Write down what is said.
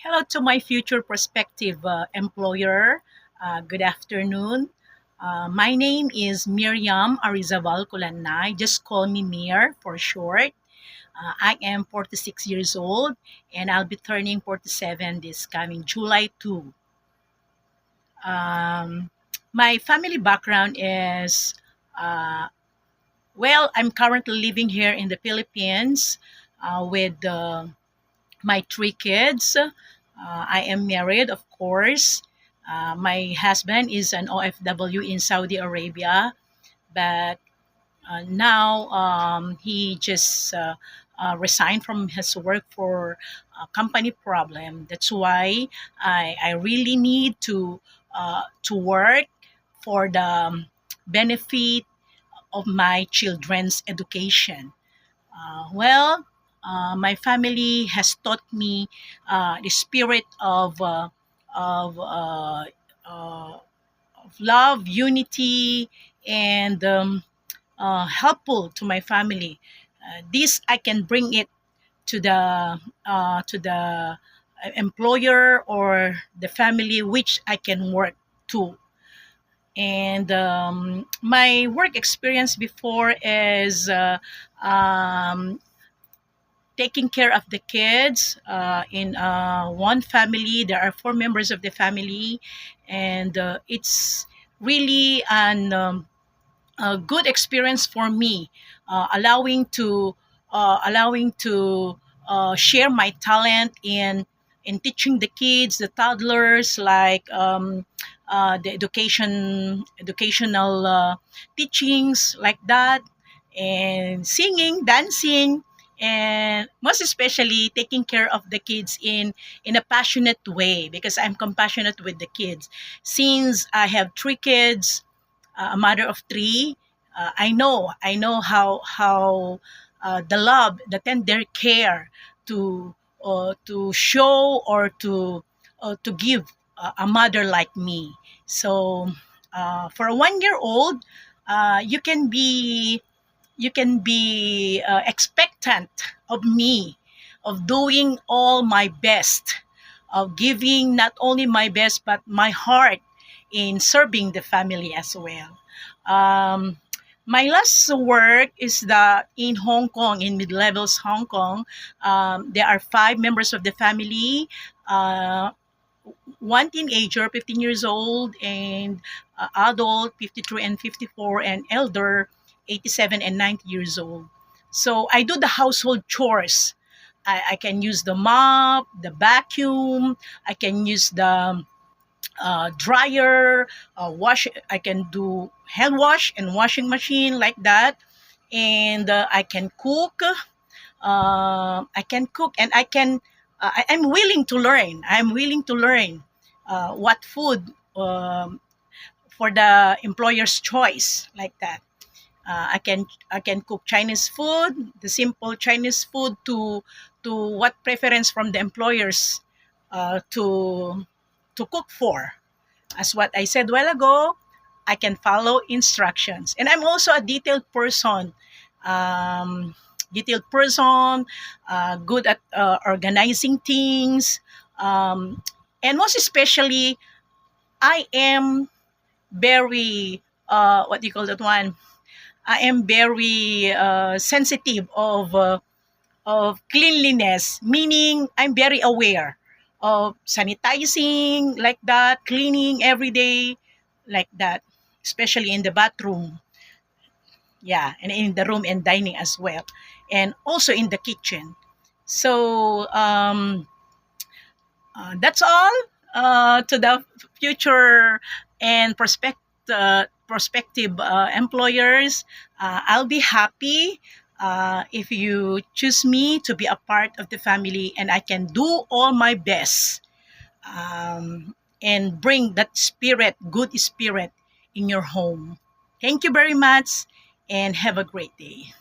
Hello to my future prospective employer. Good afternoon. My name is Miriam Arizabal Kulanay. Just call me Mir for short. I am 46 years old and I'll be turning 47 this coming July 2. Um, my family background is uh, I'm currently living here in the Philippines with my three kids. I am married, of course. My husband is an OFW in Saudi Arabia, but now he just resigned from his work for a company problem. That's why I really need to work for the benefit of my children's education. My family has taught me the spirit of, uh, uh, of love, unity, and helpful to my family. This I can bring it to the employer or the family which I can work to. And my work experience before is taking care of the kids in one family. There are four members of the family, and it's really a good experience for me, allowing to share my talent in teaching the kids, the toddlers, like the educational teachings like that, and singing, dancing, and most especially taking care of the kids in a passionate way, because I'm compassionate with the kids. Since I have three kids, a mother of three, I know how the love, the tender care to show or to give a mother like me. So for a 1 year old, you can be expectant of me, of doing all my best, of giving not only my best but my heart in serving the family as well. Um, my last work is in Hong Kong, in Mid Levels, Hong Kong. There are five members of the family. One teenager, 15 years old, and adult, 53 and 54, and elder, 87 and 90 years old. So I do the household chores. I can use the mop, the vacuum. I can use the dryer, wash. I can do hand wash and washing machine like that, and I can cook. I can cook, and I'm willing to learn. I'm willing to learn what food for the employer's choice like that. I can cook Chinese food, the simple Chinese food, to what preference from the employers to cook for. As what I said a while ago, I can follow instructions. And I'm also a um, detailed person, good at organizing things. And most especially, I am very, what do you call that one? I am very sensitive of cleanliness, meaning I'm very aware of sanitizing like that, cleaning every day like that, especially in the bathroom. Yeah, and in the room and dining as well, and also in the kitchen. So that's all to the future and prospective employers. I'll be happy if you choose me to be a part of the family, and I can do all my best and bring that spirit, good spirit, in your home. Thank you very much, and have a great day.